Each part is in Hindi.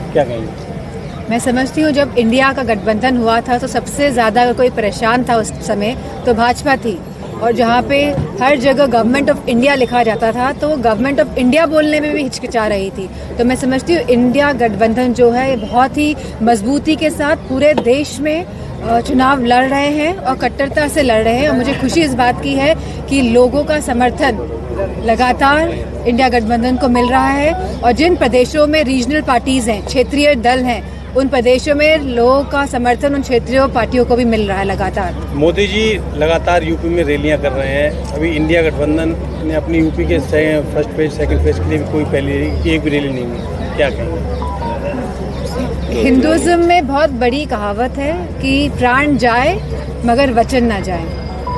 क्या कहेंगे? मैं समझती हूँ जब इंडिया का गठबंधन हुआ था तो सबसे ज़्यादा अगर कोई परेशान था उस समय तो भाजपा थी, और जहाँ पे हर जगह गवर्नमेंट ऑफ इंडिया लिखा जाता था तो वो गवर्नमेंट ऑफ इंडिया बोलने में भी हिचकिचा रही थी। तो मैं समझती हूँ इंडिया गठबंधन जो है बहुत ही मजबूती के साथ पूरे देश में चुनाव लड़ रहे हैं और कट्टरता से लड़ रहे हैं। और मुझे खुशी इस बात की है कि लोगों का समर्थन लगातार इंडिया गठबंधन को मिल रहा है, और जिन प्रदेशों में रीजनल पार्टीज हैं, क्षेत्रीय दल हैं, उन प्रदेशों में लोगों का समर्थन उन क्षेत्रीय पार्टियों को भी मिल रहा है लगातार। मोदी जी लगातार यूपी में रैलियां कर रहे हैं। अभी इंडिया गठबंधन ने अपनी यूपी के फर्स्ट फेज सेकंड फेज के लिए भी कोई पहली एक भी रैली नहीं हुई, क्या कहेंगे? हिंदुइज्म में बहुत बड़ी कहावत है कि प्राण जाए मगर वचन ना जाए,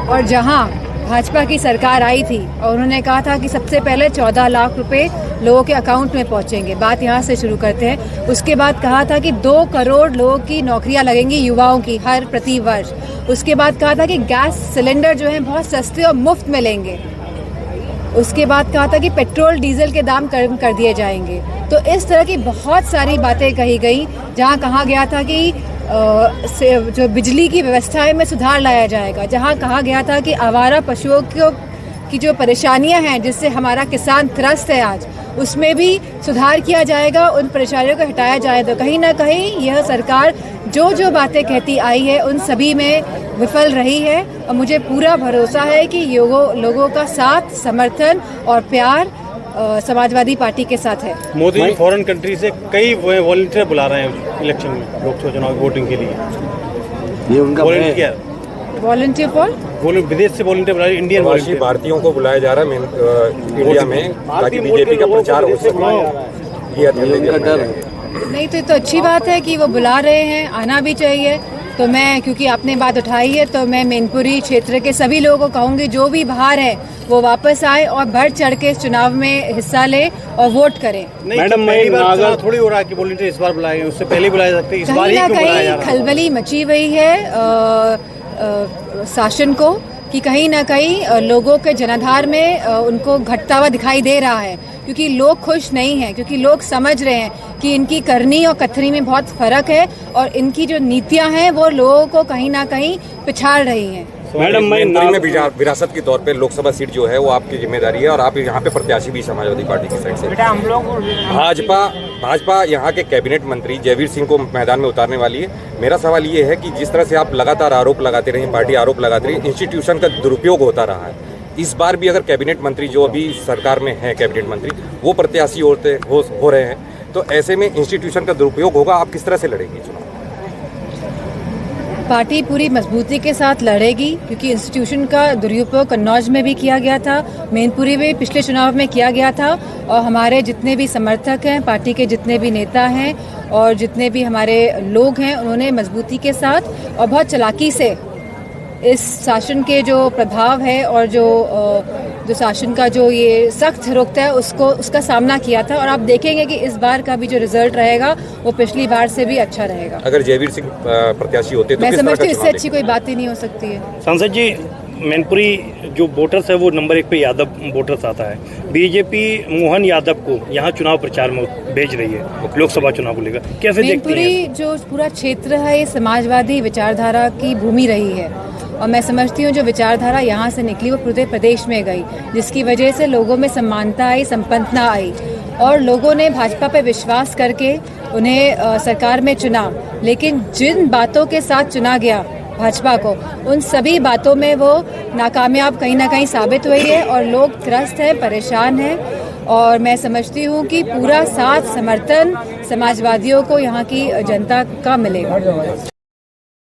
और जहां भाजपा की सरकार आई थी और उन्होंने कहा था कि सबसे पहले 14 लाख रुपए लोगों के अकाउंट में पहुंचेंगे, बात यहां से शुरू करते हैं। उसके बाद कहा था कि 2 करोड़ लोगों की नौकरियां लगेंगी युवाओं की हर प्रति वर्ष। उसके बाद कहा था कि गैस सिलेंडर जो है बहुत सस्ते और मुफ्त मिलेंगे। उसके बाद कहा था कि पेट्रोल डीजल के दाम कम कर दिए जाएंगे। तो इस तरह की बहुत सारी बातें कही गई, जहां कहा गया था कि जो बिजली की व्यवस्थाएं में सुधार लाया जाएगा, जहां कहा गया था कि आवारा पशुओं की जो परेशानियां हैं जिससे हमारा किसान त्रस्त है आज, उसमें भी सुधार किया जाएगा, उन परेशानियों को हटाया जाएगा। कहीं ना कहीं यह सरकार जो बातें कहती आई है उन सभी में विफल रही है, और मुझे पूरा भरोसा है कि लोगों का साथ, समर्थन और प्यार समाजवादी पार्टी के साथ है। मोदी जी फॉरेन कंट्री से कई वॉलंटियर बुला रहे हैं इलेक्शन में, लोकसभा चुनाव वोटिंग के लिए। ये उनका वॉलंटियर फॉर विदेश से वॉलंटियर बुला रहे हैं, इंडियन प्रवासी भारतीयों को बुलाया जा रहा है इंडिया में, ताकि बीजेपी का प्रचार हो सके। ये डर नहीं तो ये तो अच्छी बात है कि वो बुला रहे हैं, आना भी चाहिए। तो मैं, क्योंकि आपने बात उठाई है, तो मैं मैनपुरी क्षेत्र के सभी लोगों को कहूंगी जो भी बाहर है वो वापस आए और बढ़ चढ़ के इस चुनाव में हिस्सा ले और वोट करें। मैडम, थोड़ी हो रहा है कि वॉलंटियर इस बार बुलाए, उससे पहले बुलाए सकते, इस बार ही क्यों बुलाया जा रहा है? खलबली मची हुई है शासन को कि कहीं ना कहीं लोगों के जनाधार में उनको घटता हुआ दिखाई दे रहा है, क्योंकि लोग खुश नहीं हैं, क्योंकि लोग समझ रहे हैं कि इनकी करनी और कथनी में बहुत फर्क है, और इनकी जो नीतियां हैं वो लोगों को कहीं ना कहीं पिछाड़ रही हैं। मैडम, मैनपुरी में विरासत के तौर पे लोकसभा सीट जो है वो आपकी जिम्मेदारी है, और आप यहाँ पे प्रत्याशी भी समाजवादी पार्टी की साइड से। भाजपा यहाँ के कैबिनेट मंत्री जयवीर सिंह को मैदान में उतारने वाली है। मेरा सवाल ये है कि जिस तरह से आप लगातार आरोप लगाते रहे, पार्टी आरोप लगाती रही, इंस्टीट्यूशन का दुरुपयोग होता रहा है, इस बार भी अगर कैबिनेट मंत्री जो अभी सरकार में है, कैबिनेट मंत्री वो प्रत्याशी हो रहे हैं, तो ऐसे में इंस्टीट्यूशन का दुरुपयोग होगा, आप किस तरह से लड़ेंगे चुनाव? पार्टी पूरी मजबूती के साथ लड़ेगी, क्योंकि इंस्टीट्यूशन का दुरुपयोग कन्नौज में भी किया गया था, मैनपुरी में पिछले चुनाव में किया गया था, और हमारे जितने भी समर्थक हैं, पार्टी के जितने भी नेता हैं और जितने भी हमारे लोग हैं, उन्होंने मजबूती के साथ और बहुत चालाकी से इस शासन के जो प्रभाव है और जो शासन का जो ये सख्त रुख है उसका सामना किया था। और आप देखेंगे कि इस बार का भी जो रिजल्ट रहेगा वो पिछली बार से भी अच्छा रहेगा। अगर जयवीर सिंह प्रत्याशी होते तो मैं समझती हूँ इससे अच्छी कोई बात ही नहीं हो सकती है। सांसद जी, मैनपुरी जो वोटर्स है वो नंबर 1 पे यादव वोटर्स आता है। बीजेपी मोहन यादव को यहाँ चुनाव प्रचार में भेज रही है लोकसभा चुनाव को लेकर, कैसे देखती हैं? मैनपुरी जो पूरा क्षेत्र है ये समाजवादी विचारधारा की भूमि रही है, और मैं समझती हूँ जो विचारधारा यहाँ से निकली वो पूरे प्रदेश में गई, जिसकी वजह से लोगों में समानता आई, संपन्नता आई, और लोगों ने भाजपा पे विश्वास करके उन्हें सरकार में चुना। लेकिन जिन बातों के साथ चुना गया भाजपा को, उन सभी बातों में वो नाकामयाब कहीं ना कहीं साबित हुई है, और लोग त्रस्त हैं, परेशान हैं। और मैं समझती हूँ कि पूरा साथ, समर्थन समाजवादियों को यहाँ की जनता का मिलेगा।